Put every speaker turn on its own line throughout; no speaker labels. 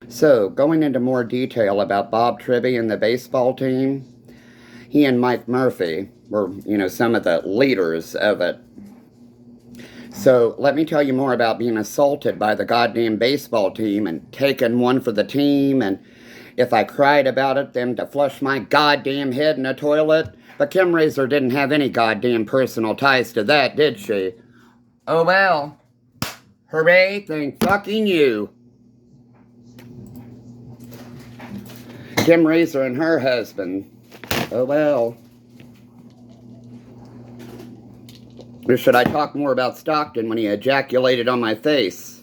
So, going into more detail about Bob Tribby and the baseball team, he and Mike Murphy were, some of the leaders of it. So, let me tell you more about being assaulted by the goddamn baseball team and taking one for the team, and if I cried about it, them to flush my goddamn head in a toilet. But Kim Razor didn't have any goddamn personal ties to that, did she? Oh well. Hooray, thank fucking you. Kim Razor and her husband. Oh well. Or should I talk more about Stockton when he ejaculated on my face?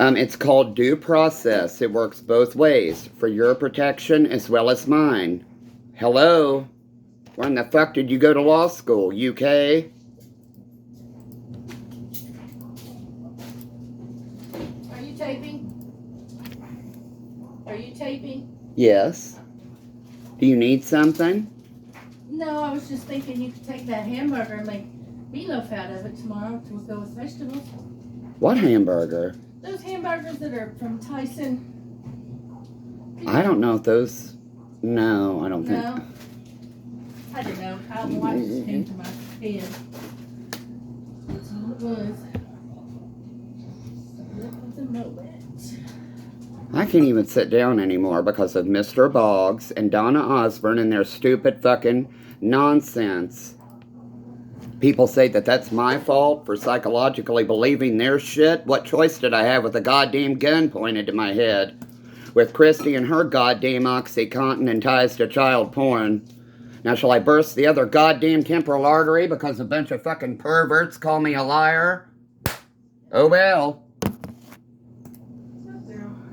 It's called due process. It works both ways, for your protection as well as mine. Hello? When the fuck did you go to law school, UK?
Are you taping? Are you taping?
Yes. Do you need something?
No, I was just thinking you could take that hamburger and make meatloaf out of it tomorrow to go with vegetables.
What hamburger?
Those hamburgers that are from Tyson.
I don't know if those... No, I don't think...
No. I don't know. I don't know why it just came to my head. That's all it was. That was a moment.
I can't even sit down anymore because of Mr. Boggs and Donna Osborne and their stupid fucking nonsense. People say that that's my fault for psychologically believing their shit. What choice did I have with a goddamn gun pointed to my head? With Christy and her goddamn OxyContin and ties to child porn. Now shall I burst the other goddamn temporal artery because a bunch of fucking perverts call me a liar? Oh well.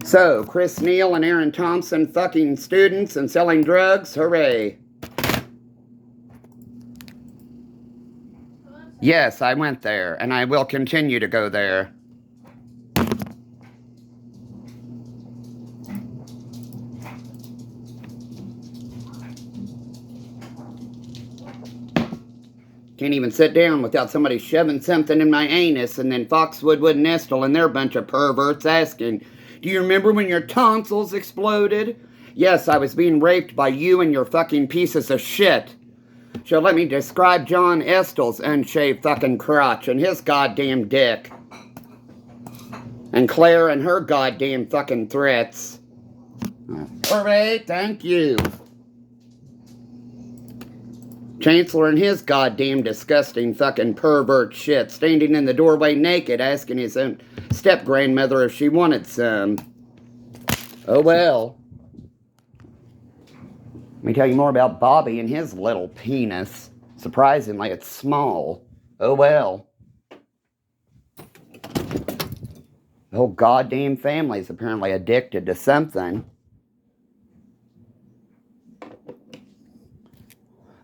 So, Chris Neal and Aaron Thompson fucking students and selling drugs, hooray. Yes, I went there, and I will continue to go there. Can't even sit down without somebody shoving something in my anus, and then Foxwood Wood Nestle and their bunch of perverts asking, do you remember when your tonsils exploded? Yes, I was being raped by you and your fucking pieces of shit. So let me describe John Estel's unshaved fucking crotch and his goddamn dick. And Claire and her goddamn fucking threats. Hooray, thank you. Chancellor and his goddamn disgusting fucking pervert shit, standing in the doorway naked, asking his own step-grandmother if she wanted some. Oh well. Let me tell you more about Bobby and his little penis. Surprisingly, it's small. Oh well. The whole goddamn family's apparently addicted to something.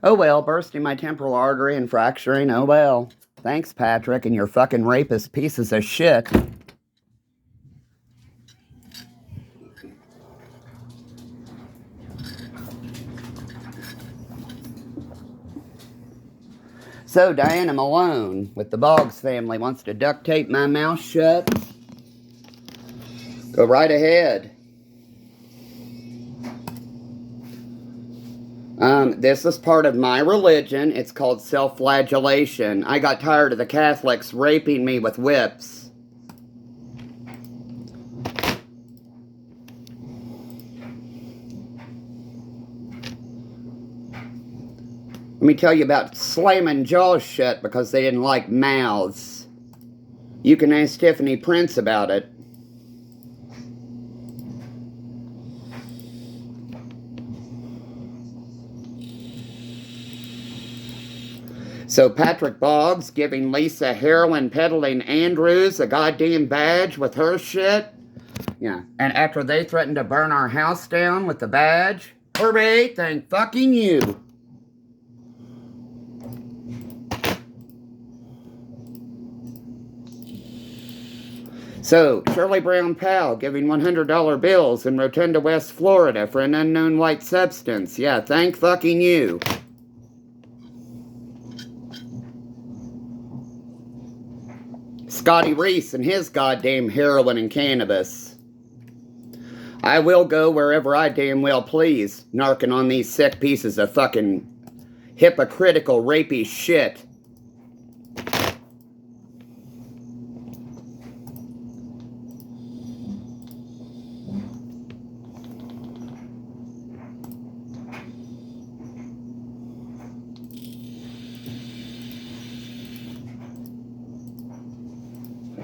Oh well, bursting my temporal artery and fracturing, oh well. Thanks, Patrick, and your fucking rapist pieces of shit. So, Diana Malone, with the Boggs family, wants to duct tape my mouth shut. Go right ahead. This is part of my religion. It's called self-flagellation. I got tired of the Catholics raping me with whips. Let me tell you about slamming jaws shut because they didn't like mouths. You can ask Tiffany Prince about it. So Patrick Boggs giving Lisa heroin peddling Andrews a goddamn badge with her shit. Yeah, and after they threatened to burn our house down with the badge, hooray, thank fucking you. So, Shirley Brown Powell giving $100 bills in Rotunda, West Florida for an unknown white substance. Yeah, thank fucking you. Scotty Reese and his goddamn heroin and cannabis. I will go wherever I damn well please, narking on these sick pieces of fucking hypocritical, rapey shit.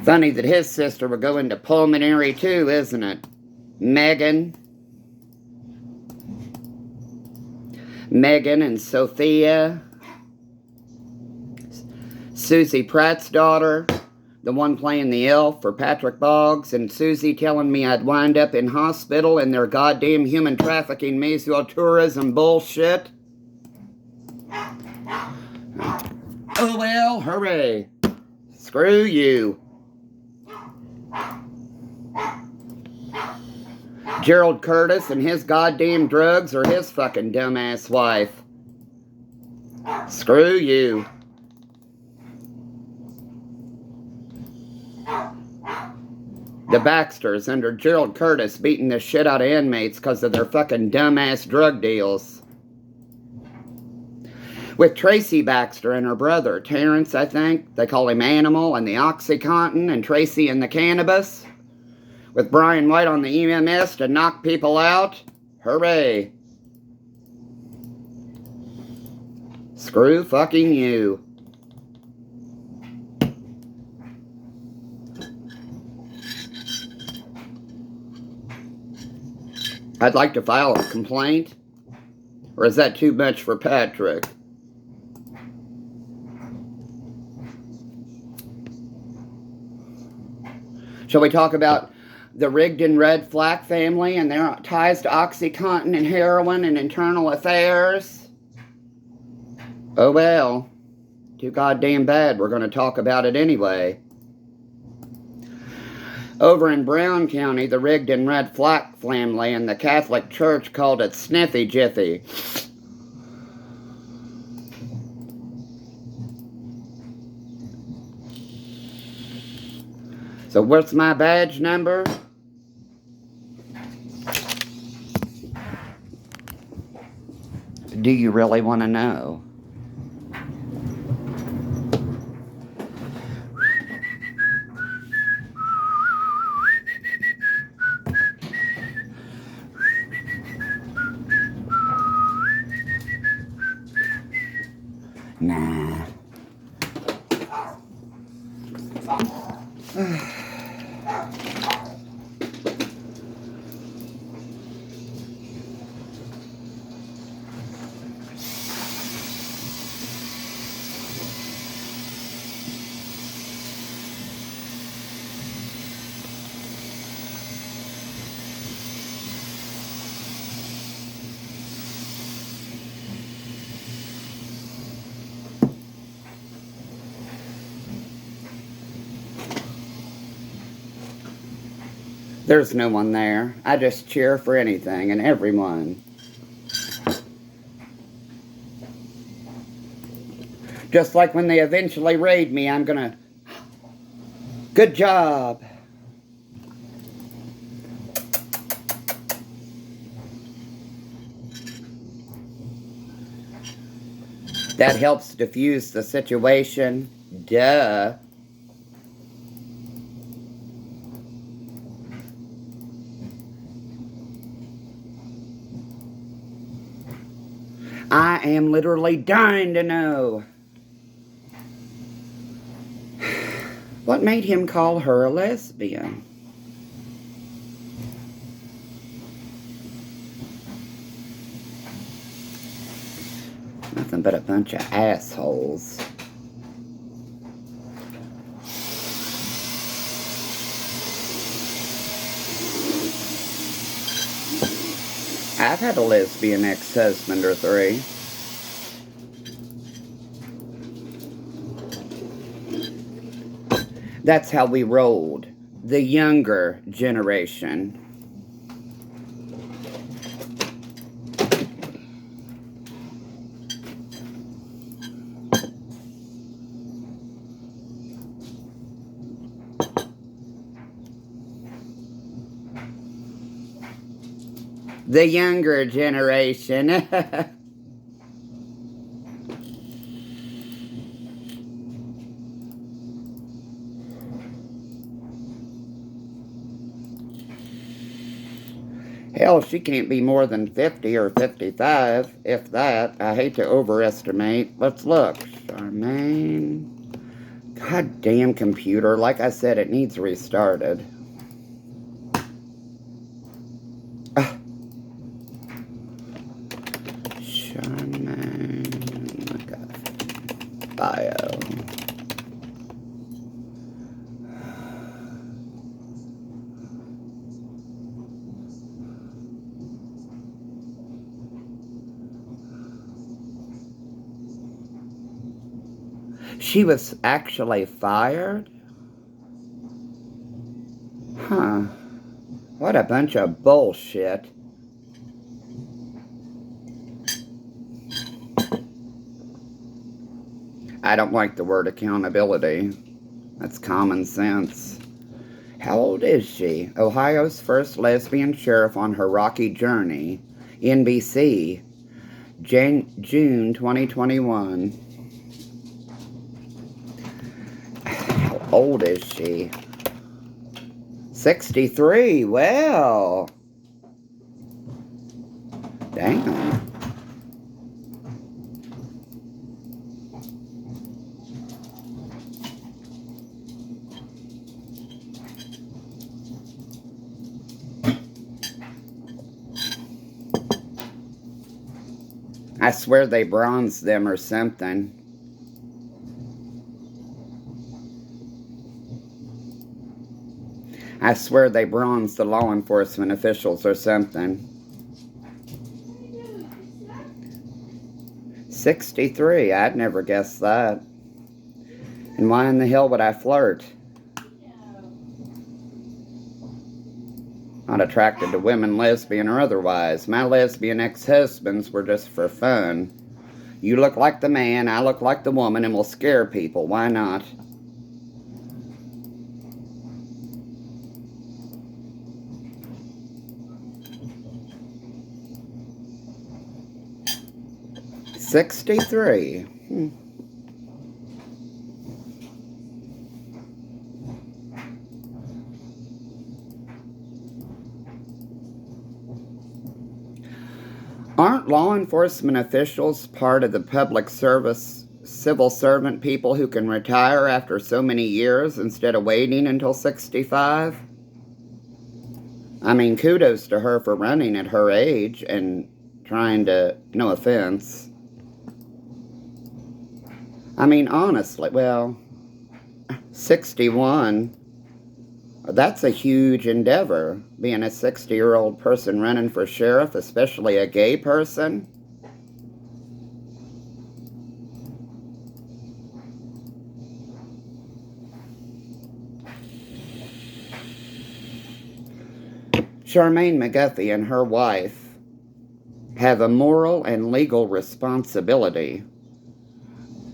Funny that his sister would go into pulmonary too, isn't it? Megan and Sophia. Susie Pratt's daughter. The one playing the elf for Patrick Boggs. And Susie telling me I'd wind up in hospital in their goddamn human trafficking meso-tourism bullshit. Oh well, hooray. Screw you. Gerald Curtis and his goddamn drugs or his fucking dumbass wife. Screw you. The Baxters under Gerald Curtis beating the shit out of inmates because of their fucking dumbass drug deals. With Tracy Baxter and her brother, Terrence, I think. They call him Animal and the Oxycontin, and Tracy and the cannabis. With Brian White on the EMS to knock people out. Hooray. Screw fucking you. I'd like to file a complaint. Or is that too much for Patrick? Shall we talk about the Rigdon Red Flag family and their ties to OxyContin and heroin and internal affairs? Oh well, too goddamn bad. We're going to talk about it anyway. Over in Brown County, the Rigdon Red Flag family and the Catholic Church called it Sniffy Jiffy. So what's my badge number? Do you really want to know? Nah. There's no one there. I just cheer for anything and everyone. Just like when they eventually raid me, I'm gonna... Good job. That helps diffuse the situation. Duh. I am literally dying to know. What made him call her a lesbian? Nothing but a bunch of assholes. I've had a lesbian ex-husband or three. That's how we rolled. The younger generation. The younger generation. Hell, she can't be more than 50 or 55, if that. I hate to overestimate. Let's look. Charmaine. God damn computer. Like I said, it needs restarted. Charmaine. Bio. She was actually fired? Huh. What a bunch of bullshit. I don't like the word accountability. That's common sense. How old is she? Ohio's first lesbian sheriff on her rocky journey. NBC. June 2021. How old is she? 63. Well. Damn. I swear they bronzed them or something. I swear they bronzed the law enforcement officials or something. 63, I'd never guess that. And why in the hell would I flirt? Not attracted to women, lesbian or otherwise. My lesbian ex-husbands were just for fun. You look like the man, I look like the woman, and we'll scare people. Why not? $63. Aren't law enforcement officials part of the public service civil servant people who can retire after so many years instead of waiting until 65? I mean, kudos to her for running at her age and trying to, no offense. I mean, honestly, well, 61, that's a huge endeavor, being a 60-year-old person running for sheriff, especially a gay person. Charmaine McGuffey and her wife have a moral and legal responsibility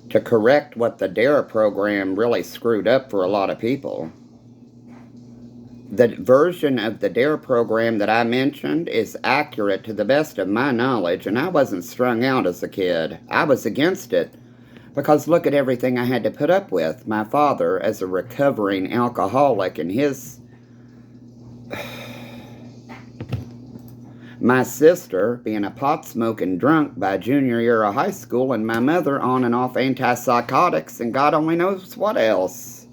to correct what the DARE program really screwed up for a lot of people. The version of the DARE program that I mentioned is accurate to the best of my knowledge, and I wasn't strung out as a kid. I was against it because look at everything I had to put up with. My father, as a recovering alcoholic, and my sister being a pot-smoking drunk by junior year of high school, and my mother on and off antipsychotics and God only knows what else.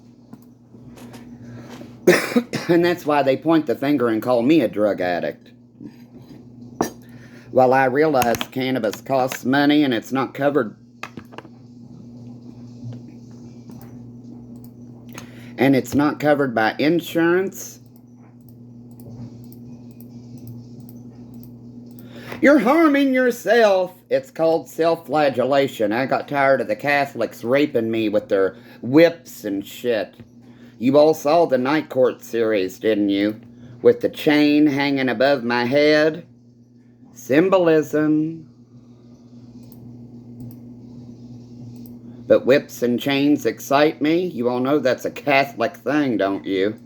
And that's why they point the finger and call me a drug addict. Well, I realize cannabis costs money and it's not covered. And it's not covered by insurance. You're harming yourself. It's called self-flagellation. I got tired of the Catholics raping me with their whips and shit. You all saw the Night Court series, didn't you? With the chain hanging above my head. Symbolism. But whips and chains excite me. You all know that's a Catholic thing, don't you?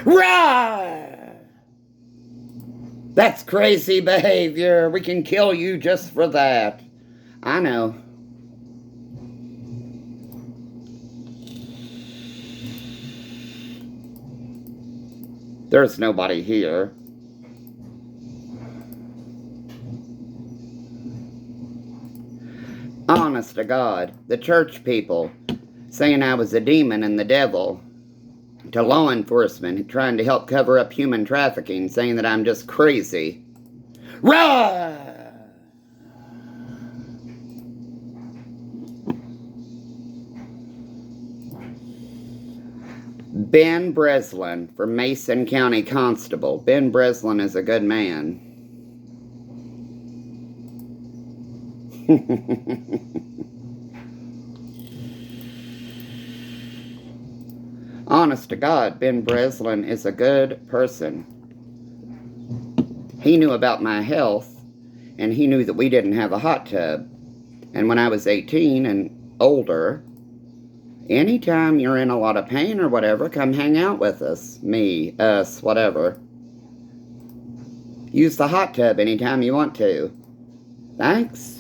Rah! That's crazy behavior. We can kill you just for that. I know. There's nobody here. Honest to God, the church people saying I was a demon and the devil, to law enforcement trying to help cover up human trafficking, saying that I'm just crazy. Rah! Ben Breslin for Mason County Constable. Ben Breslin is a good man. Honest to God, Ben Breslin is a good person. He knew about my health, and he knew that we didn't have a hot tub. And when I was 18 and older, anytime you're in a lot of pain or whatever, come hang out with us. Me, us, whatever. Use the hot tub anytime you want to. Thanks.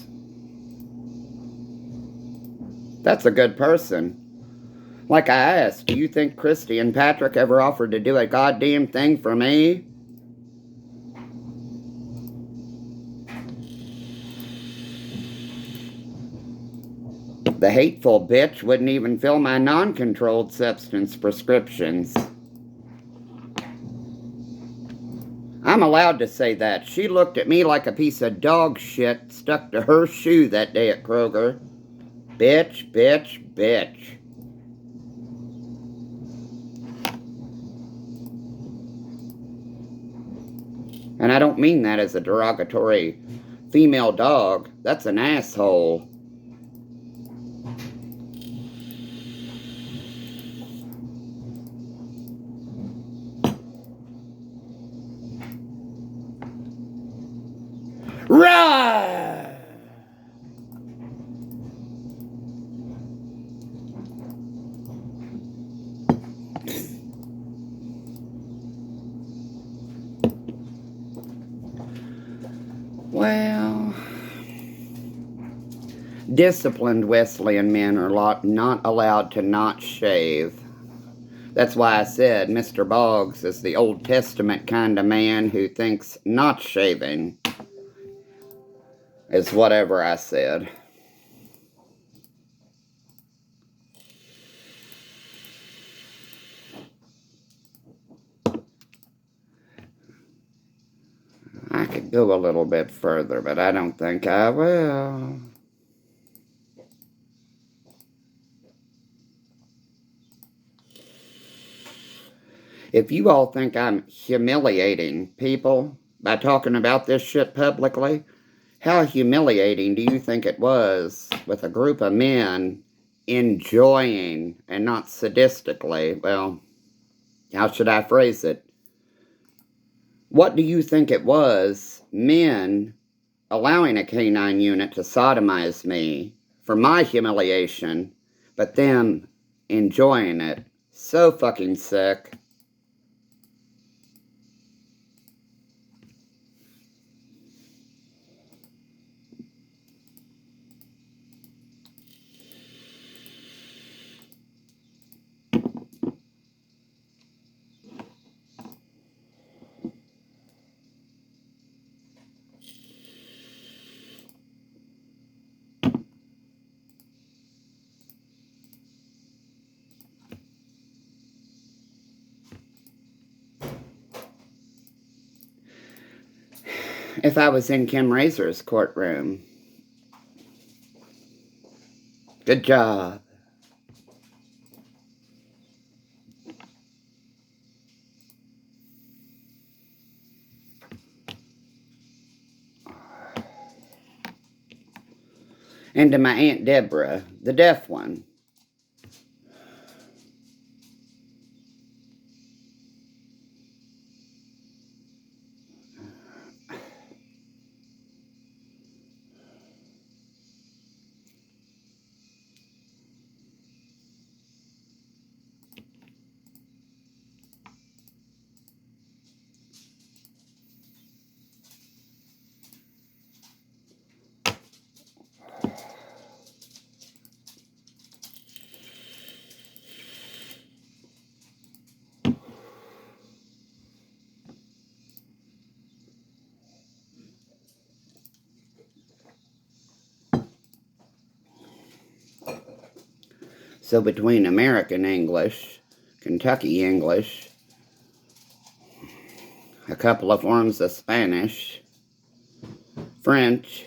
That's a good person. Like I asked, do you think Christy and Patrick ever offered to do a goddamn thing for me? The hateful bitch wouldn't even fill my non-controlled substance prescriptions. I'm allowed to say that. She looked at me like a piece of dog shit stuck to her shoe that day at Kroger. Bitch, bitch, bitch. And I don't mean that as a derogatory female dog. That's an asshole. Rah! Well, disciplined Wesleyan men are not allowed to not shave. That's why I said Mr. Boggs is the Old Testament kind of man who thinks not shaving is whatever I said. I could go a little bit further, but I don't think I will. If you all think I'm humiliating people by talking about this shit publicly, how humiliating do you think it was with a group of men enjoying and not sadistically? Well, how should I phrase it? What do you think it was, men allowing a canine unit to sodomize me for my humiliation, but them enjoying it? So fucking sick. If I was in Kim Razor's courtroom. Good job. And to my Aunt Deborah, the deaf one. So between American English, Kentucky English, a couple of forms of Spanish, French,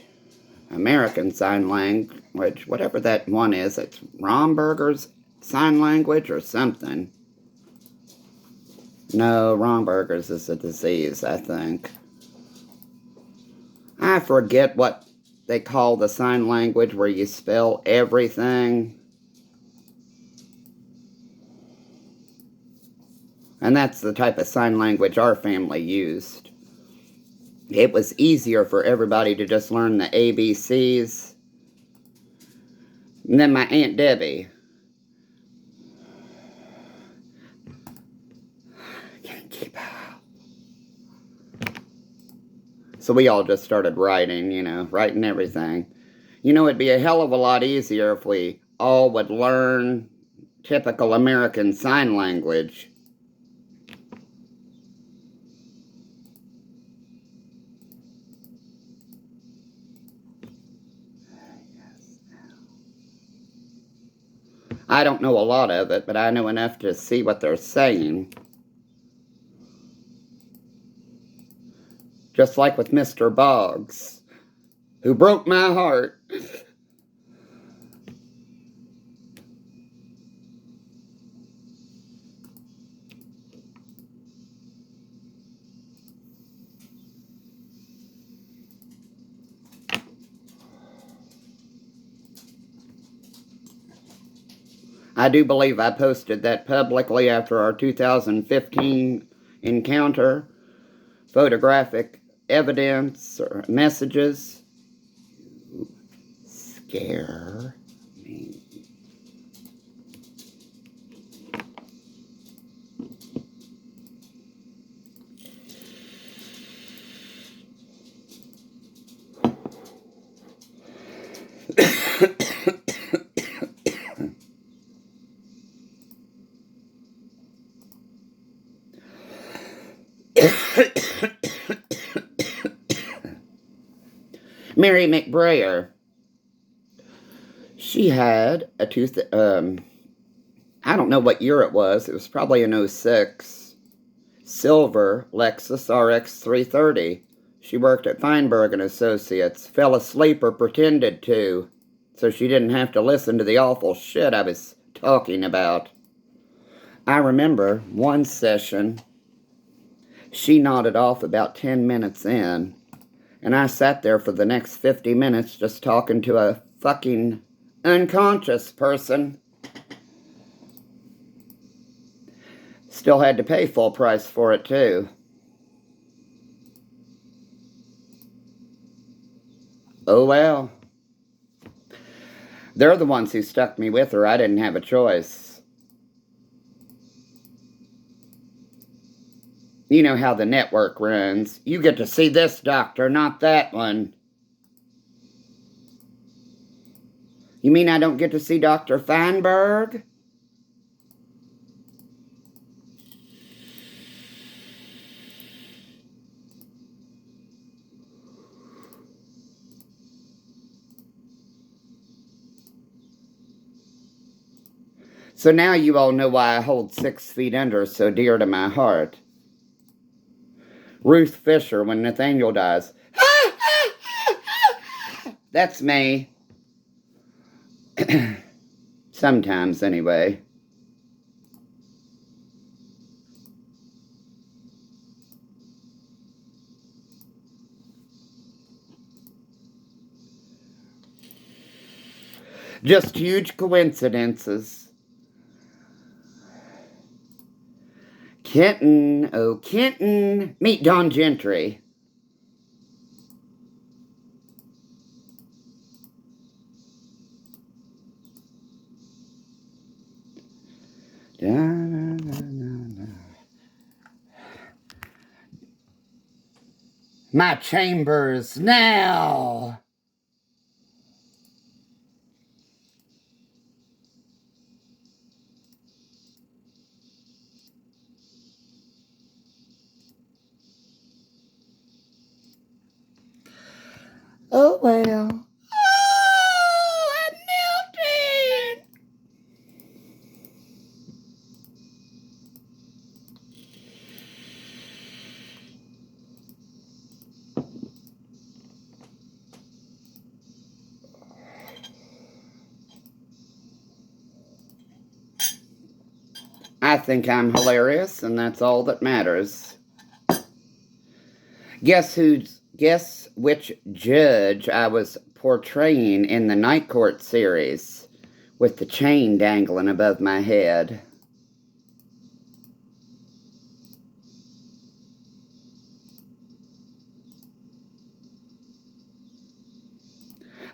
American Sign Language, whatever that one is, it's Romberger's Sign Language or something. No, Romberger's is a disease, I think. I forget what they call the sign language where you spell everything. And that's the type of sign language our family used. It was easier for everybody to just learn the ABCs. And then my Aunt Debbie. Can't keep up. So we all just started writing, writing everything. It'd be a hell of a lot easier if we all would learn typical American Sign Language. I don't know a lot of it, but I know enough to see what they're saying. Just like with Mr. Boggs, who broke my heart. I do believe I posted that publicly after our 2015 encounter. Photographic evidence or messages. Scare me. Mary McBrayer. She had a I don't know what year it was. It was probably an '06. Silver Lexus RX 330. She worked at Feinberg and Associates. Fell asleep or pretended to, so she didn't have to listen to the awful shit I was talking about. I remember one session, she nodded off about 10 minutes in, and I sat there for the next 50 minutes just talking to a fucking unconscious person. Still had to pay full price for it, too. Oh, well. They're the ones who stuck me with her. I didn't have a choice. You know how the network runs. You get to see this doctor, not that one. You mean I don't get to see Dr. Feinberg? So now you all know why I hold 6 feet under so dear to my heart. Ruth Fisher when Nathaniel dies. That's me. Sometimes, anyway. Just huge coincidences. Kenton, oh Kenton, meet Don Gentry. My chambers now. Oh, well. Oh, I'm melting. I think I'm hilarious, and that's all that matters. Guess which judge I was portraying in the Night Court series with the chain dangling above my head?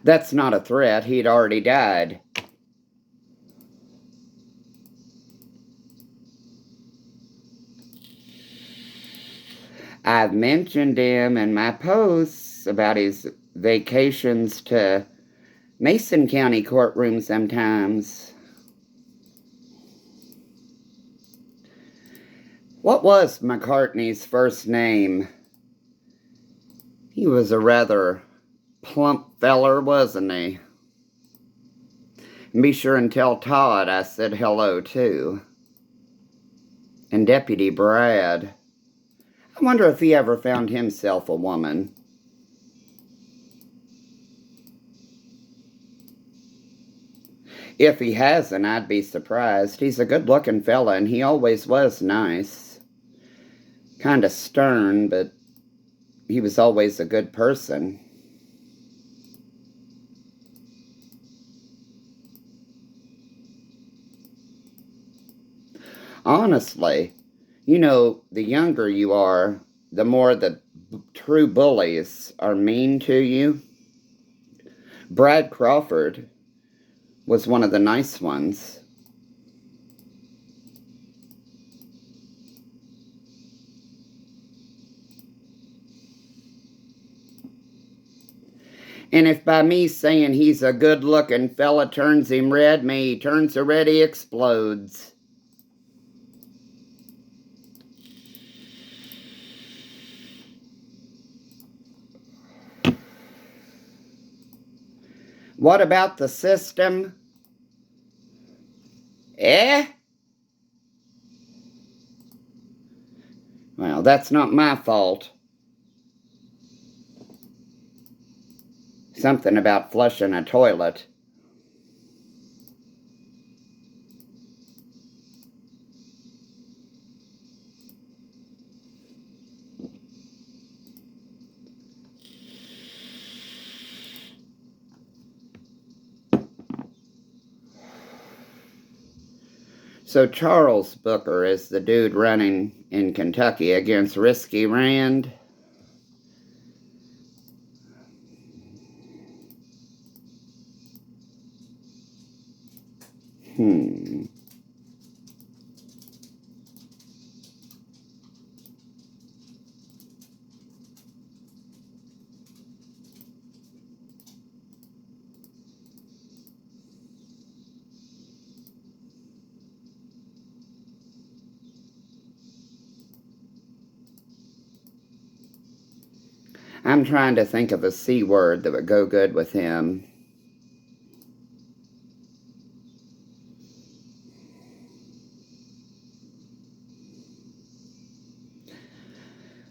That's not a threat. He'd already died. I've mentioned him in my posts about his vacations to Mason County courtroom sometimes. What was McCartney's first name? He was a rather plump feller, wasn't he? And be sure and tell Todd I said hello, too. And Deputy Brad. I wonder if he ever found himself a woman. If he hasn't, I'd be surprised. He's a good-looking fella, and he always was nice. Kind of stern, but he was always a good person. Honestly, the younger you are, the more the true bullies are mean to you. Brad Crawford was one of the nice ones. And if by me saying he's a good-looking fella turns him red, may he turn so red he explodes. What about the system? Well, that's not my fault. Something about flushing a toilet. So Charles Booker is the dude running in Kentucky against Risky Rand. I'm trying to think of a C word that would go good with him.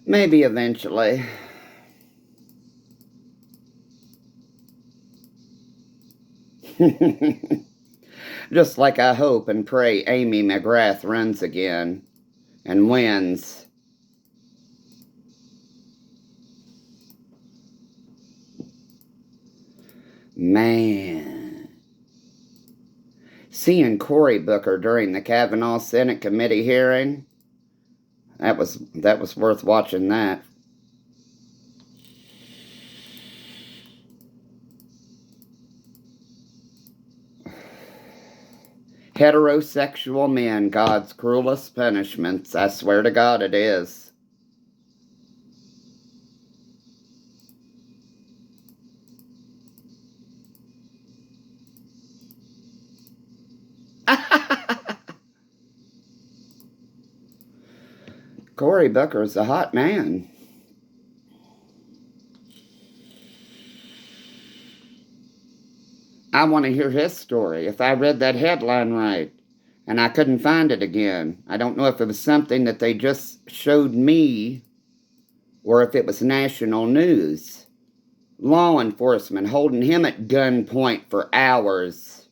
Maybe eventually. Just like I hope and pray Amy McGrath runs again and wins. Man. Seeing Cory Booker during the Kavanaugh Senate committee hearing, that was worth watching that. Heterosexual men, God's cruelest punishments. I swear to God it is. Cory Booker's a hot man. I want to hear his story. If I read that headline right, and I couldn't find it again. I don't know if it was something that they just showed me or if it was national news. Law enforcement holding him at gunpoint for hours.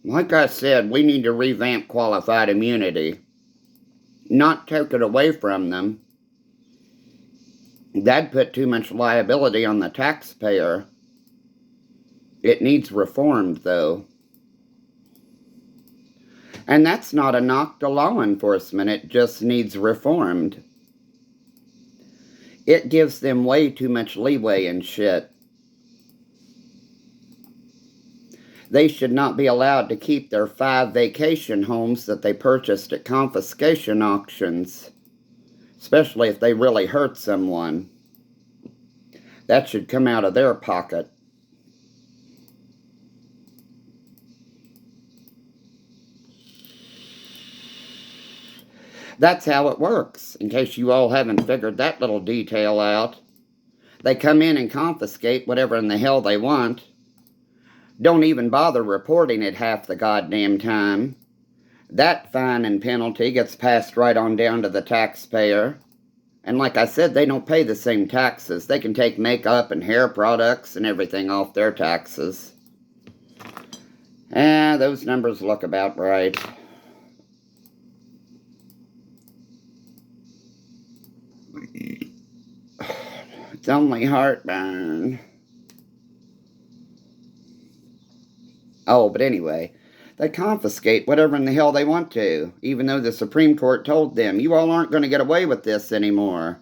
Like I said, we need to revamp qualified immunity. Not take it away from them. That'd put too much liability on the taxpayer. It needs reformed, though. And that's not a knock to law enforcement. It just needs reformed. It gives them way too much leeway and shit. They should not be allowed to keep their 5 vacation homes that they purchased at confiscation auctions, especially if they really hurt someone. That should come out of their pocket. That's how it works, in case you all haven't figured that little detail out. They come in and confiscate whatever in the hell they want. Don't even bother reporting it half the goddamn time. That fine and penalty gets passed right on down to the taxpayer. And like I said, they don't pay the same taxes. They can take makeup and hair products and everything off their taxes. Those numbers look about right. It's only heartburn. Oh, but anyway, they confiscate whatever in the hell they want to, even though the Supreme Court told them, you all aren't going to get away with this anymore.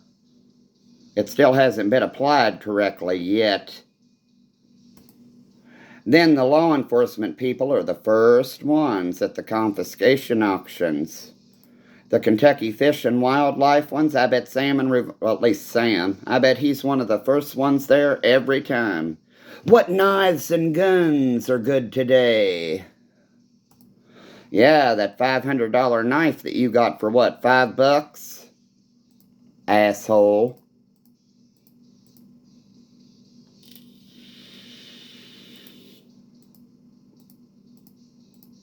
It still hasn't been applied correctly yet. Then the law enforcement people are the first ones at the confiscation auctions. The Kentucky Fish and Wildlife ones, I bet well, at least Sam, I bet he's one of the first ones there every time. What knives and guns are good today? Yeah, that $500 knife that you got for what, $5? Asshole.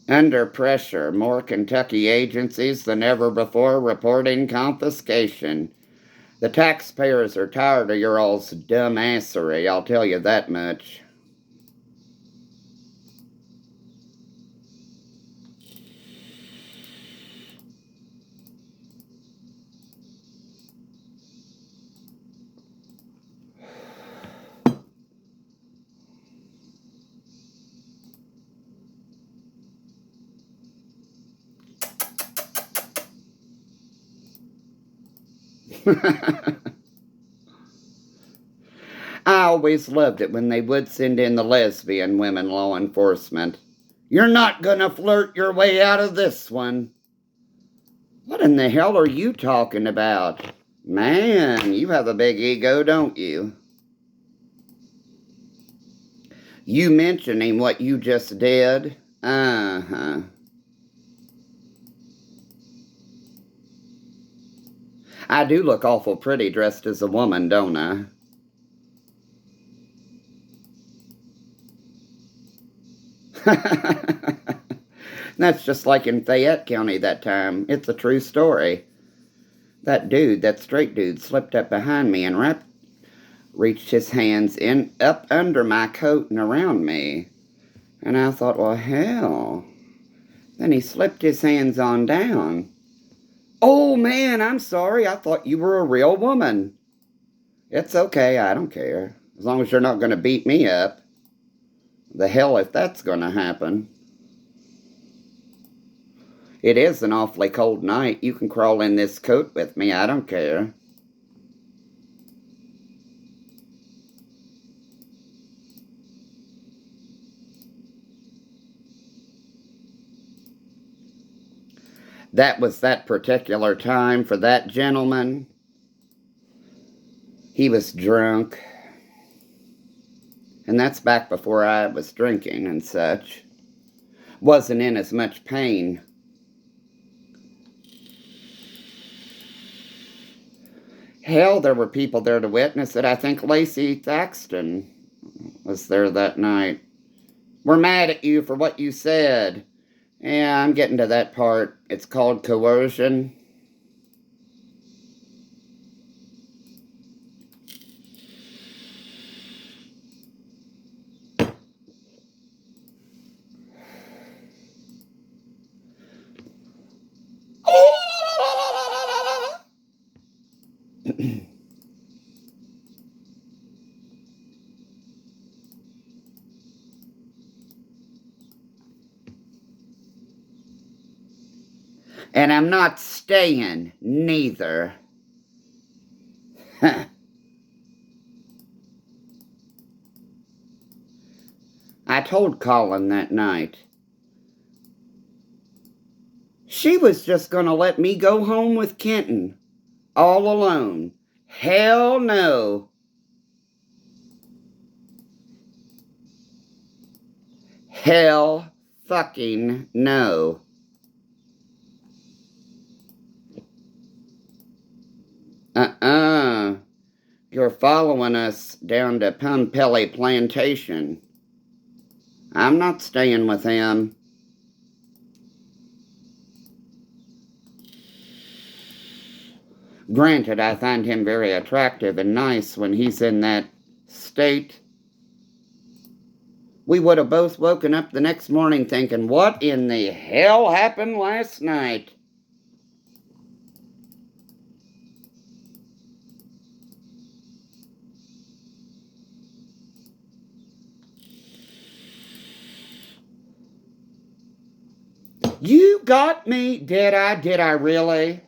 Under pressure, more Kentucky agencies than ever before reporting confiscation. The taxpayers are tired of your all's dumbassery, I'll tell you that much. I always loved it when they would send in the lesbian women law enforcement. You're not gonna flirt your way out of this one. What in the hell are you talking about? Man, you have a big ego, don't you? You mentioning what you just did? Uh-huh. I do look awful pretty dressed as a woman, don't I? That's just like in Fayette County that time. It's a true story. That straight dude, slipped up behind me and reached his hands up under my coat and around me. And I thought, well, hell. Then he slipped his hands on down. Oh, man, I'm sorry. I thought you were a real woman. It's okay. I don't care. As long as you're not going to beat me up. The hell if that's going to happen. It is an awfully cold night. You can crawl in this coat with me. I don't care. That was that particular time for that gentleman. He was drunk. And that's back before I was drinking and such. Wasn't in as much pain. Hell, there were people there to witness it. I think Lacey Thaxton was there that night. We're mad at you for what you said. Yeah, I'm getting to that part. It's called coercion. And I'm not staying, neither. I told Colin that night. She was just going to let me go home with Kenton, all alone. Hell no. Hell fucking no. You're following us down to Pumpelly Plantation. I'm not staying with him. Granted, I find him very attractive and nice when he's in that state. We would have both woken up the next morning thinking, what in the hell happened last night? You got me, did I? Did I really?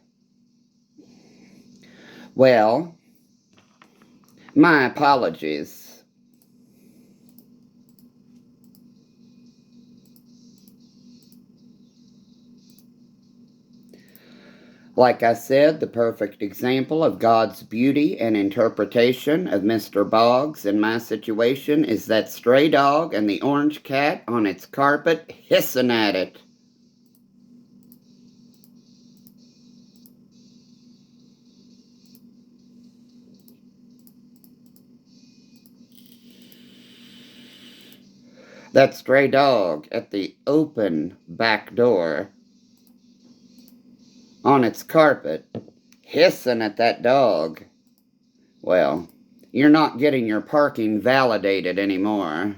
Well, my apologies. Like I said, the perfect example of God's beauty and interpretation of Mr. Boggs in my situation is that stray dog and the orange cat on its carpet hissing at it. That stray dog at the open back door on its carpet, hissing at that dog. Well, you're not getting your parking validated anymore.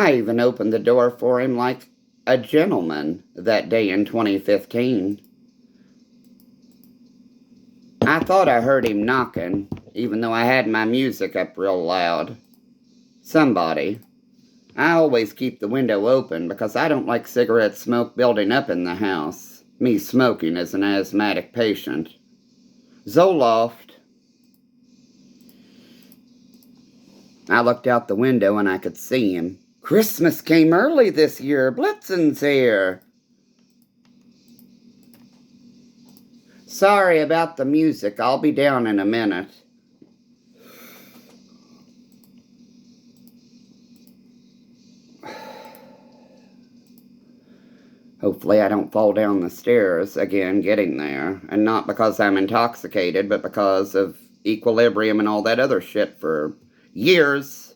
I even opened the door for him like a gentleman that day in 2015. I thought I heard him knocking, even though I had my music up real loud. Somebody. I always keep the window open because I don't like cigarette smoke building up in the house. Me smoking as an asthmatic patient. Zoloft. I looked out the window and I could see him. Christmas came early this year. Blitzen's here. Sorry about the music. I'll be down in a minute. Hopefully I don't fall down the stairs again getting there. And not because I'm intoxicated, but because of equilibrium and all that other shit for years.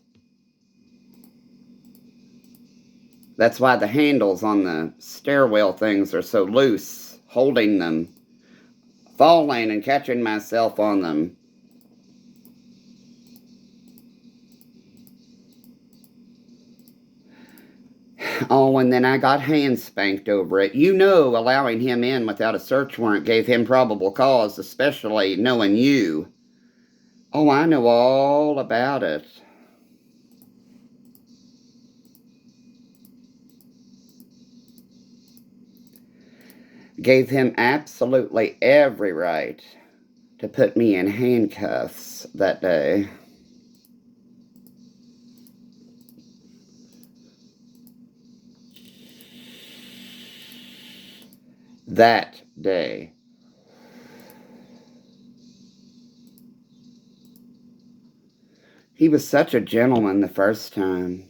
That's why the handles on the stairwell things are so loose, holding them, falling and catching myself on them. Oh, and then I got hand spanked over it. You know, allowing him in without a search warrant gave him probable cause, especially knowing you. Oh, I know all about it. Gave him absolutely every right to put me in handcuffs that day. That day. He was such a gentleman the first time.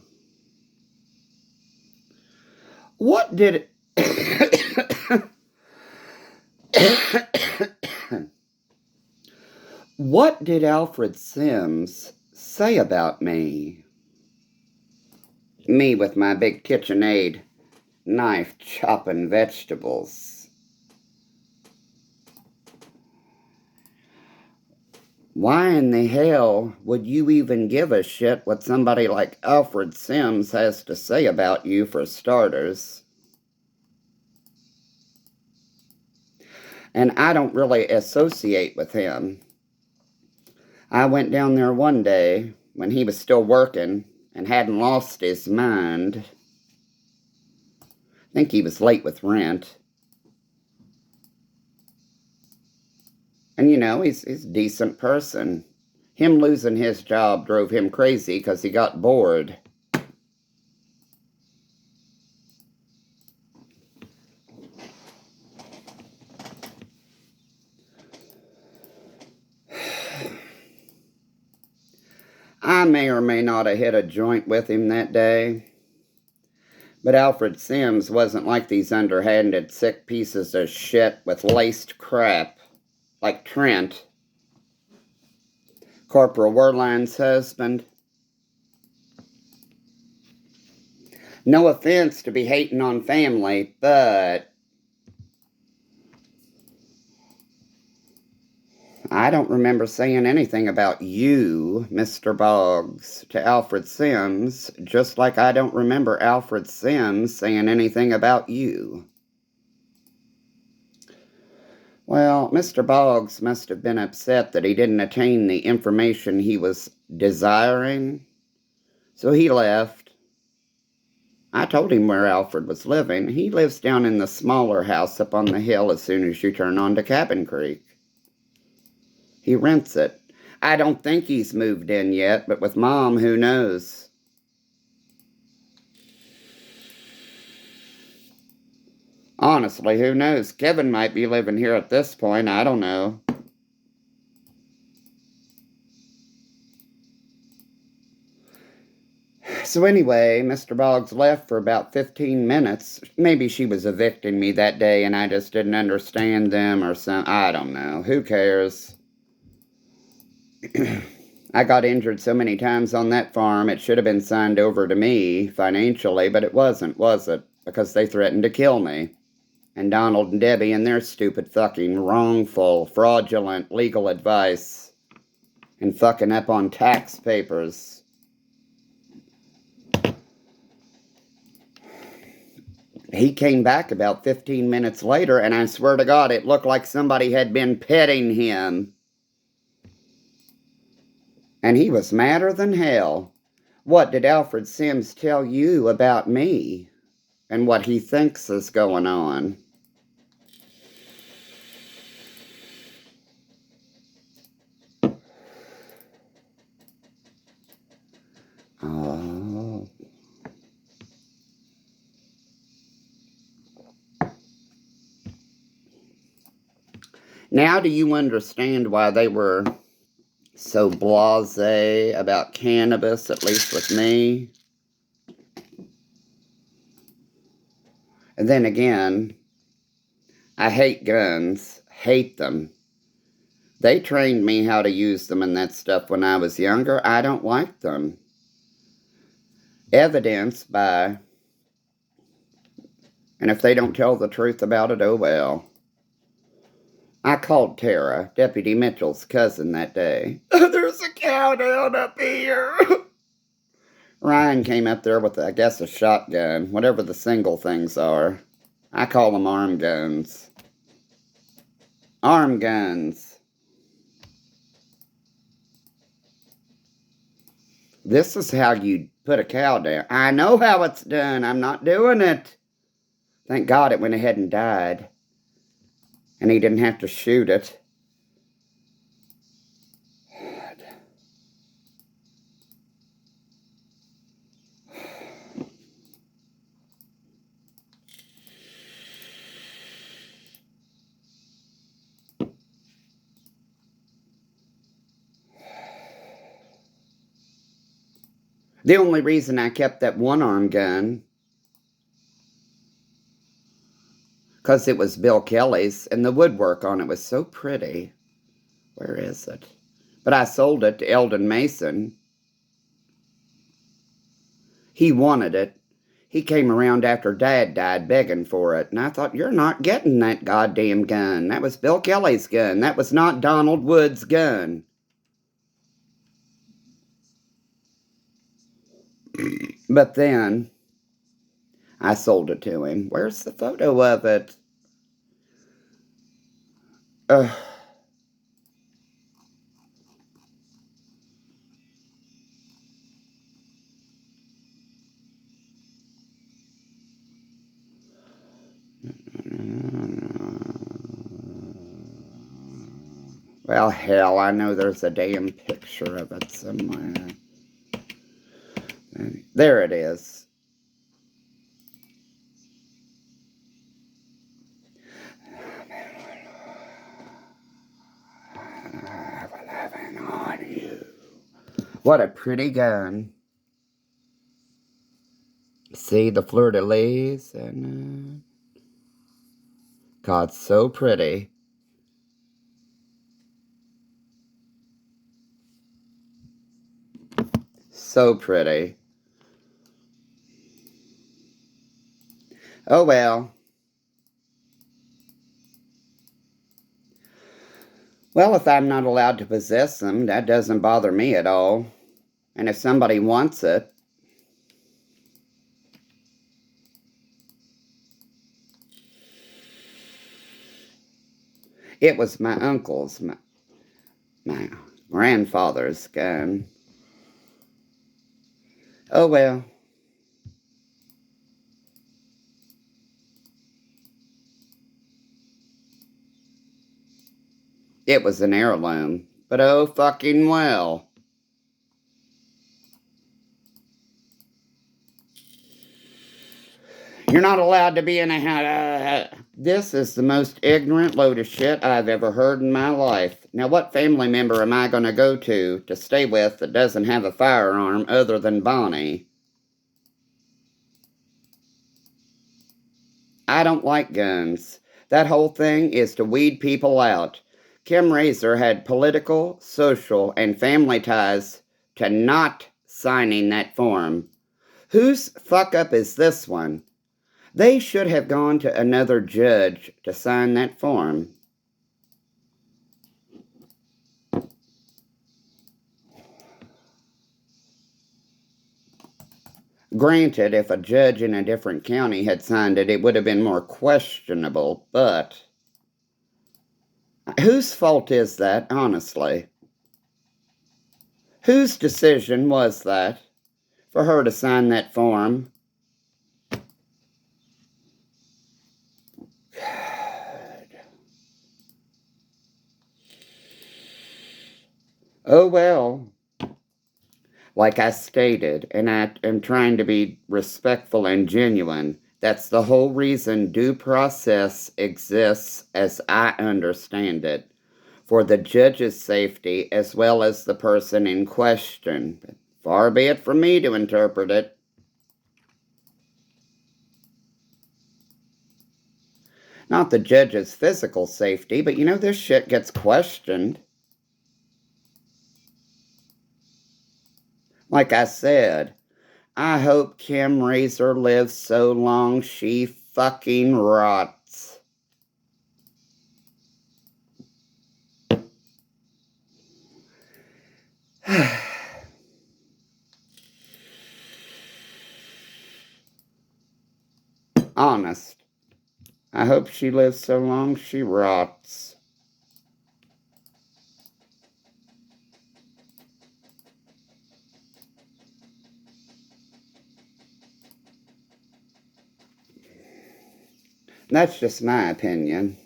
What did What did Alfred Sims say about me? Me with my big KitchenAid knife chopping vegetables. Why in the hell would you even give a shit what somebody like Alfred Sims has to say about you, for starters? And I don't really associate with him. I went down there one day when he was still working and hadn't lost his mind. I think he was late with rent. And he's a decent person. Him losing his job drove him crazy because he got bored. I may or may not have hit a joint with him that day. But Alfred Sims wasn't like these underhanded, sick pieces of shit with laced crap like Trent, Corporal Werline's husband. No offense to be hating on family, but I don't remember saying anything about you, Mr. Boggs, to Alfred Sims, just like I don't remember Alfred Sims saying anything about you. Well, Mr. Boggs must have been upset that he didn't attain the information he was desiring, so he left. I told him where Alfred was living. He lives down in the smaller house up on the hill as soon as you turn onto Cabin Creek. He rents it. I don't think he's moved in yet, but with Mom, who knows? Honestly, who knows? Kevin might be living here at this point. I don't know. So anyway, Mr. Boggs left for about 15 minutes. Maybe she was evicting me that day and I just didn't understand them or something. I don't know. Who cares? I got injured so many times on that farm, it should have been signed over to me financially, but it wasn't, was it? Because they threatened to kill me. And Donald and Debbie and their stupid fucking wrongful, fraudulent legal advice and fucking up on tax papers. He came back about 15 minutes later, and I swear to God, it looked like somebody had been petting him. And he was madder than hell. What did Alfred Sims tell you about me and what he thinks is going on? Oh. Now do you understand why they were so blasé about cannabis, at least with me? And then again, I hate guns. Hate them. They trained me how to use them and that stuff when I was younger. I don't like them. Evidenced by, and if they don't tell the truth about it, oh well. I called Tara, Deputy Mitchell's cousin, that day. There's a cow down up here. Ryan came up there with, I guess, a shotgun, whatever the single things are. I call them arm guns. Arm guns. This is how you put a cow down. I know how it's done. I'm not doing it. Thank God it went ahead and died. And he didn't have to shoot it. The only reason I kept that one-arm gun, because it was Bill Kelly's, and the woodwork on it was so pretty. Where is it? But I sold it to Eldon Mason. He wanted it. He came around after Dad died begging for it, and I thought, you're not getting that goddamn gun. That was Bill Kelly's gun. That was not Donald Wood's gun. But then I sold it to him. Where's the photo of it? Ugh. Well, hell, I know there's a damn picture of it somewhere. There it is. On you. What a pretty gun. See the fleur-de-lis and God, so pretty. So pretty. Oh well. Well, if I'm not allowed to possess them, that doesn't bother me at all. And if somebody wants it, it was my uncle's, my grandfather's gun. Oh well. It was an heirloom. But oh fucking well. You're not allowed to be in a house. This is the most ignorant load of shit I've ever heard in my life. Now, what family member am I going to go to stay with that doesn't have a firearm other than Bonnie? I don't like guns. That whole thing is to weed people out. Kim Razor had political, social, and family ties to not signing that form. Whose fuck up is this one? They should have gone to another judge to sign that form. Granted, if a judge in a different county had signed it, it would have been more questionable, but whose fault is that, honestly? Whose decision was that for her to sign that form? Oh well. Like I stated, and I am trying to be respectful and genuine, that's the whole reason due process exists as I understand it, for the judge's safety as well as the person in question. But far be it from me to interpret it. Not the judge's physical safety, but you know, this shit gets questioned. Like I said, I hope Kim Razor lives so long she fucking rots. Honest. I hope she lives so long she rots. That's just my opinion.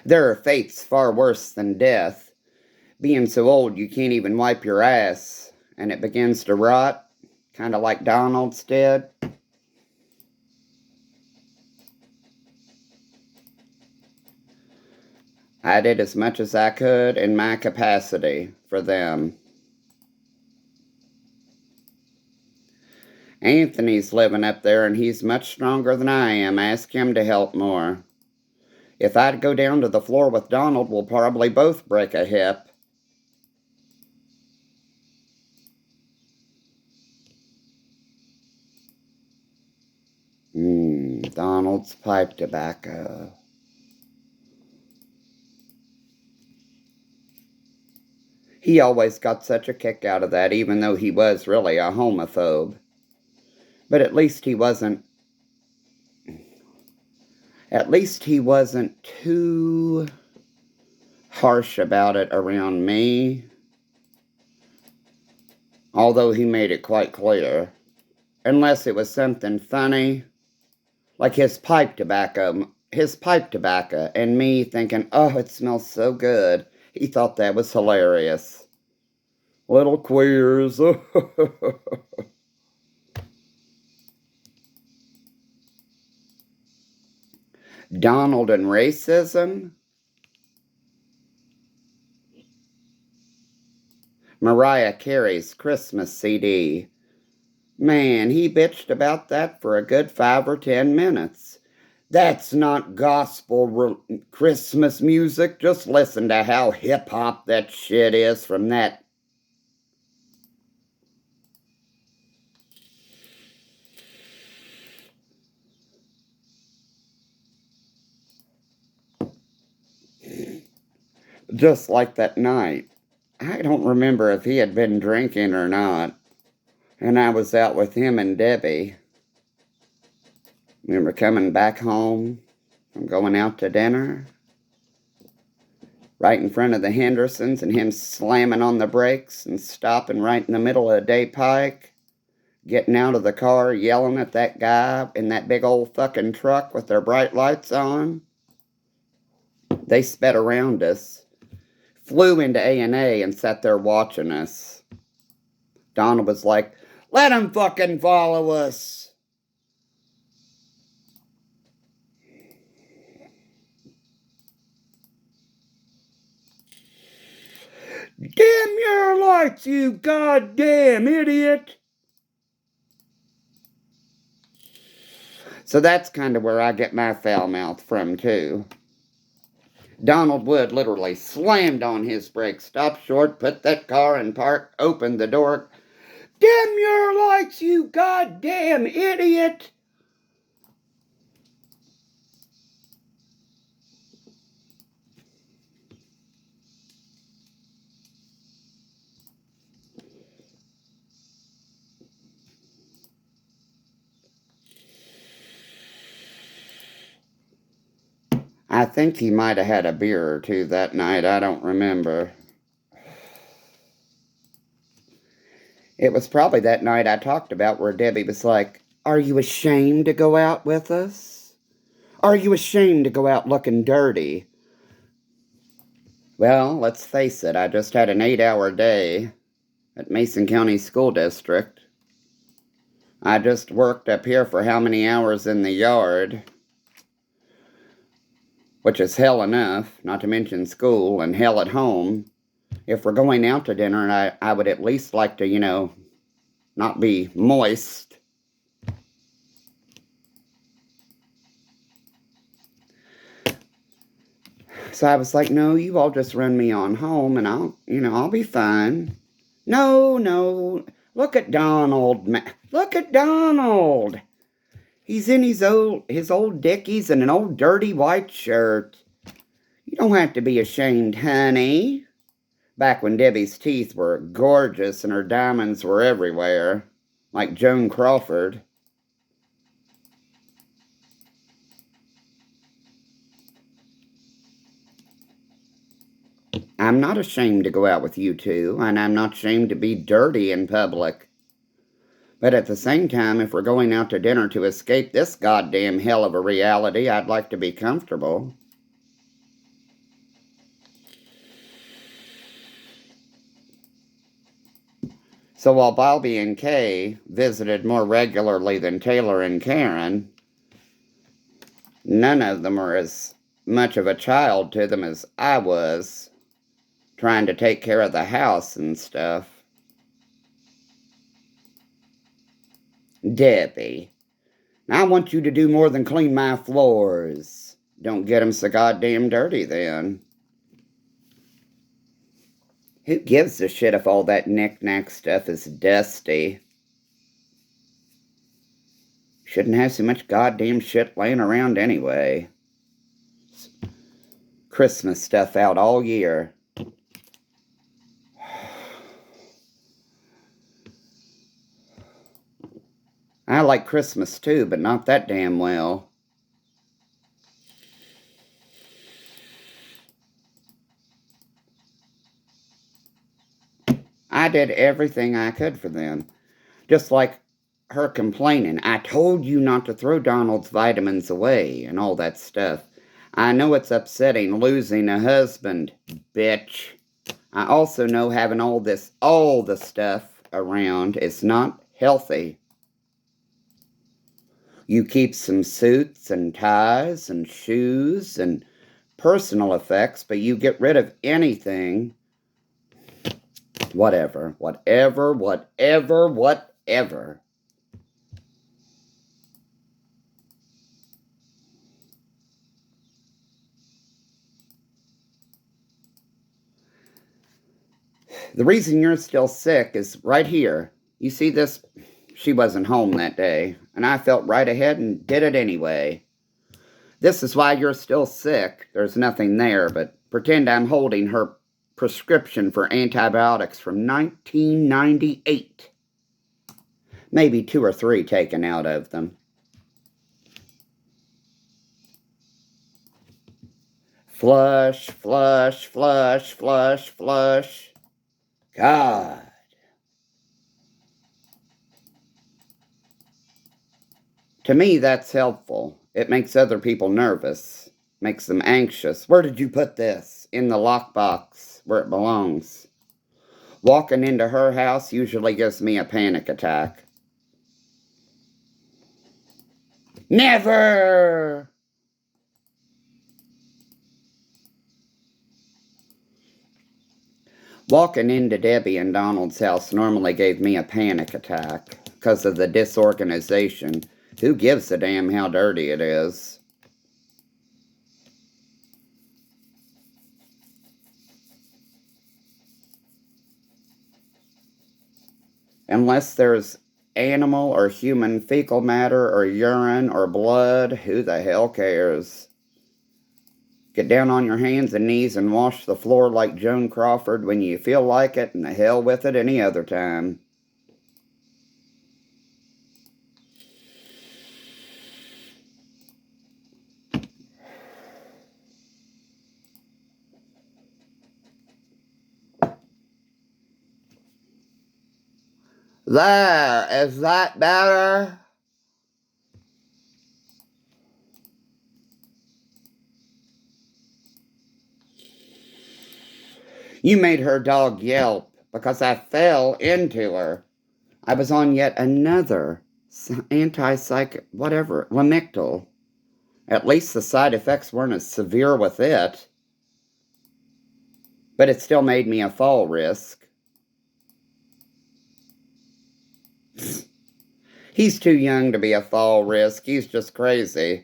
There are fates far worse than death. Being so old you can't even wipe your ass, and it begins to rot, kind of like Donald's did. I did as much as I could in my capacity for them. Anthony's living up there and he's much stronger than I am. Ask him to help more. If I'd go down to the floor with Donald, we'll probably both break a hip. Donald's pipe tobacco. He always got such a kick out of that, even though he was really a homophobe. But at least he wasn't too harsh about it around me. Although he made it quite clear. Unless it was something funny. Like his pipe tobacco, and me thinking, oh, it smells so good. He thought that was hilarious. Little queers. Donald and racism. Mariah Carey's Christmas CD. Man, he bitched about that for a good 5 or 10 minutes. That's not gospel Christmas music. Just listen to how hip-hop that shit is from that. Just like that night. I don't remember if he had been drinking or not. And I was out with him and Debbie. We were coming back home from going out to dinner. Right in front of the Hendersons, and him slamming on the brakes and stopping right in the middle of Day Pike. Getting out of the car, yelling at that guy in that big old fucking truck with their bright lights on. They sped around us. Flew into A&A and sat there watching us. Donna was like, let him fucking follow us. Damn your lights, you goddamn idiot. So that's kind of where I get my foul mouth from, too. Donald Wood literally slammed on his brakes, stopped short, put that car in park, opened the door. Damn your lights, you goddamn idiot. I think he might have had a beer or two that night. I don't remember. It was probably that night I talked about where Debbie was like, are you ashamed to go out with us? Are you ashamed to go out looking dirty? Well, let's face it, I just had an 8-hour day at Mason County School District. I just worked up here for how many hours in the yard? Which is hell enough, not to mention school, and hell at home. If we're going out to dinner, I would at least like to, not be moist. So I was like, no, you all just run me on home and I'll be fine. No, look at Donald. Look at Donald. He's in his old dickies and an old dirty white shirt. You don't have to be ashamed, honey. Back when Debbie's teeth were gorgeous and her diamonds were everywhere, like Joan Crawford. I'm not ashamed to go out with you two, and I'm not ashamed to be dirty in public. But at the same time, if we're going out to dinner to escape this goddamn hell of a reality, I'd like to be comfortable. So while Bobby and Kay visited more regularly than Taylor and Karen, none of them were as much of a child to them as I was, trying to take care of the house and stuff. Debbie, I want you to do more than clean my floors. Don't get them so goddamn dirty then. Who gives a shit if all that knick-knack stuff is dusty? Shouldn't have so much goddamn shit laying around anyway. Christmas stuff out all year. I like Christmas too, but not that damn well. I did everything I could for them. Just like her complaining, I told you not to throw Donald's vitamins away and all that stuff. I know it's upsetting losing a husband, bitch. I also know having all the stuff around is not healthy. You keep some suits and ties and shoes and personal effects, but you get rid of anything. Whatever. The reason you're still sick is right here. You see this? She wasn't home that day, and I felt right ahead and did it anyway. This is why you're still sick. There's nothing there, but pretend I'm holding her prescription for antibiotics from 1998. Maybe 2 or 3 taken out of them. Flush, flush, flush, flush, flush. God. To me, that's helpful. It makes other people nervous. Makes them anxious. Where did you put this? In the lockbox, where it belongs. Walking into her house usually gives me a panic attack. Never! Walking into Debbie and Donald's house normally gave me a panic attack because of the disorganization. Who gives a damn how dirty it is? Unless there's animal or human fecal matter or urine or blood, who the hell cares? Get down on your hands and knees and wash the floor like Joan Crawford when you feel like it, and the hell with it any other time. There, is that better? You made her dog yelp because I fell into her. I was on yet another anti-psych, whatever, Lamictal. At least the side effects weren't as severe with it. But it still made me a fall risk. He's too young to be a fall risk. He's just crazy.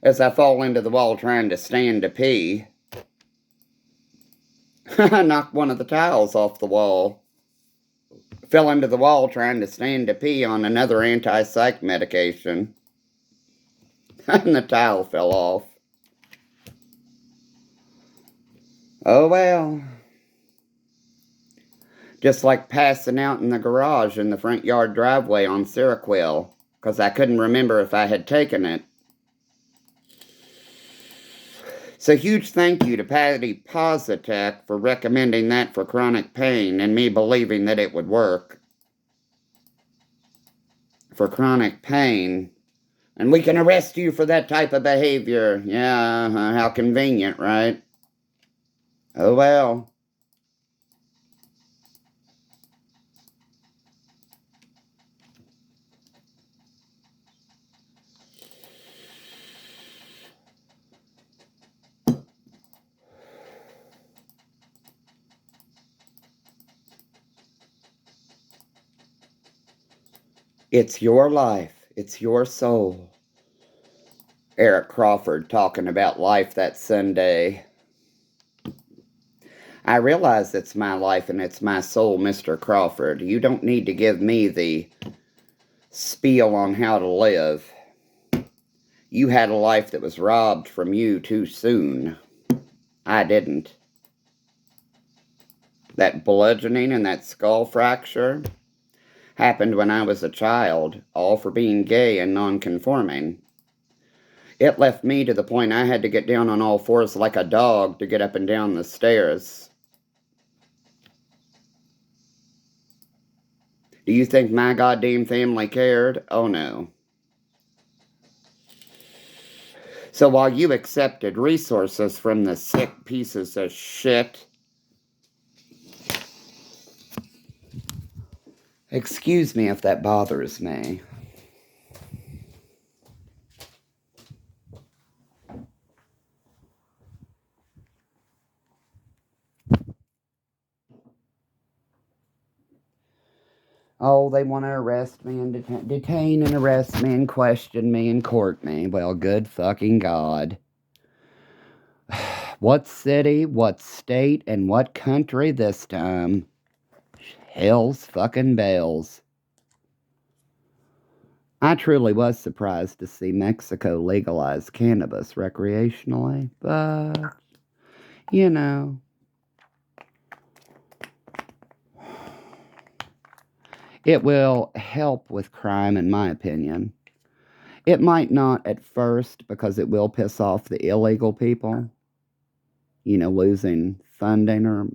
As I fall into the wall trying to stand to pee, I knocked one of the tiles off the wall. Fell into the wall trying to stand to pee on another anti-psych medication. And the tile fell off. Oh well. Just like passing out in the garage in the front yard driveway on Seroquel, because I couldn't remember if I had taken it. So huge thank you to Patty Positek for recommending that for chronic pain and me believing that it would work. For chronic pain. And we can arrest you for that type of behavior. Yeah, how convenient, right? Oh well. It's your life. It's your soul. Eric Crawford talking about life that Sunday. I realize it's my life and it's my soul, Mr. Crawford. You don't need to give me the spiel on how to live. You had a life that was robbed from you too soon. I didn't. That bludgeoning and that skull fracture happened when I was a child, all for being gay and nonconforming. It left me to the point I had to get down on all fours like a dog to get up and down the stairs. Do you think my goddamn family cared? Oh no. So while you accepted resources from the sick pieces of shit, excuse me if that bothers me. Oh, they want to arrest me and detain and arrest me and question me and court me. Well, good fucking God. What city, what state, and what country this time? Hell's fucking bells. I truly was surprised to see Mexico legalize cannabis recreationally, but, you know, it will help with crime, in my opinion. It might not at first because it will piss off the illegal people, you know, losing funding or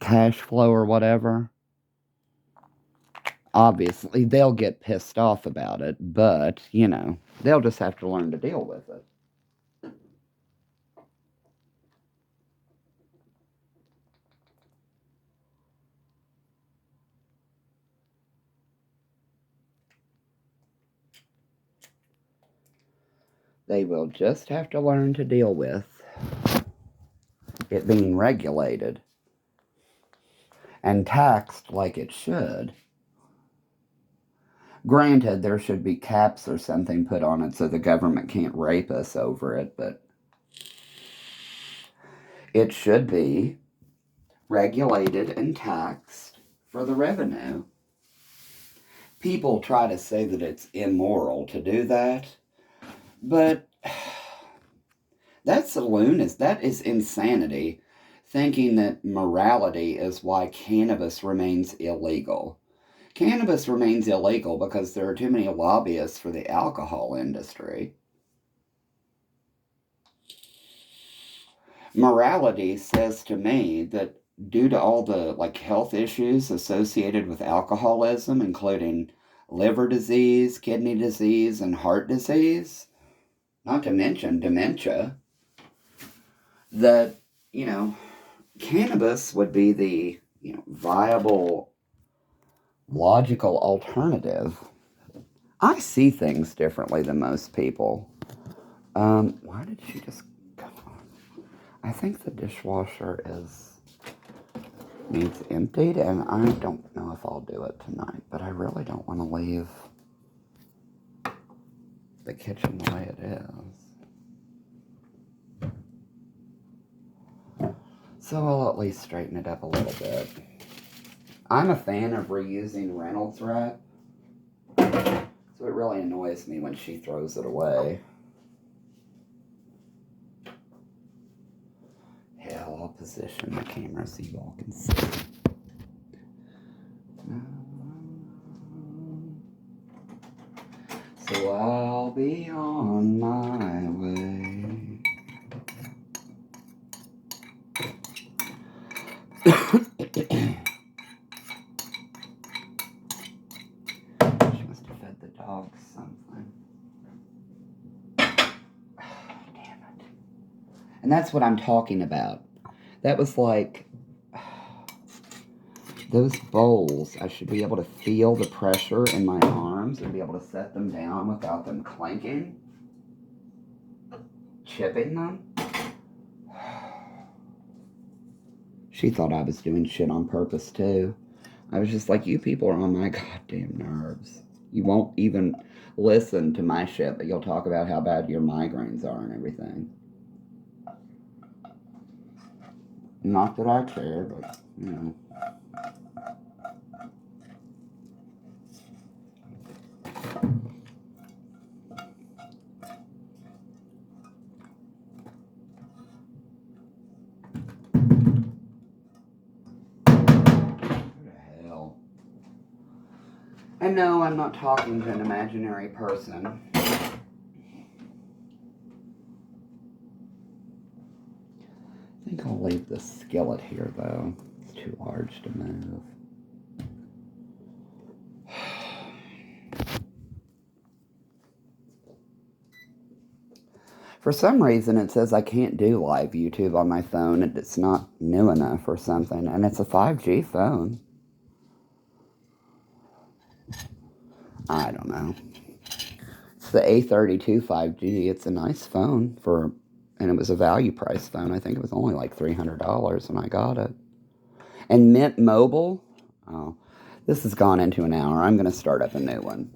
cash flow or whatever. Obviously, they'll get pissed off about it, but, you know, they'll just have to learn to deal with it. They will just have to learn to deal with it being regulated and taxed like it should. Granted, there should be caps or something put on it so the government can't rape us over it, but it should be regulated and taxed for the revenue. People try to say that it's immoral to do that, but that's a lunacy. That is insanity, thinking that morality is why cannabis remains illegal. Cannabis remains illegal because there are too many lobbyists for the alcohol industry. Morality says to me that due to all the health issues associated with alcoholism, including liver disease, kidney disease, and heart disease, not to mention dementia, that, you know, cannabis would be the, you know, viable, logical alternative. I see things differently than most people. Why did she just come on? I think the dishwasher needs emptied, and I don't know if I'll do it tonight, but I really don't want to leave the kitchen the way it is. So I'll at least straighten it up a little bit. I'm a fan of reusing Reynolds wrap, so it really annoys me when she throws it away. Hell, I'll position the camera so you all can see. So I'll be on my way. She must have fed the dogs something. Damn it. And that's what I'm talking about. That was like those bowls. I should be able to feel the pressure in my arms and be able to set them down without them clanking, chipping them. She thought I was doing shit on purpose too. I was just like, you people are on my goddamn nerves. You won't even listen to my shit, but you'll talk about how bad your migraines are and everything. Not that I care, but, you know. And no, I'm not talking to an imaginary person. I think I'll leave the skillet here, though. It's too large to move. For some reason, it says I can't do live YouTube on my phone. It's not new enough or something. And it's a 5G phone. I don't know. It's the A32 5G. It's a nice phone and it was a value price phone. I think it was only like $300 when I got it. And Mint Mobile. Oh, this has gone into an hour. I'm going to start up a new one.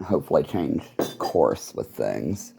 Hopefully change course with things.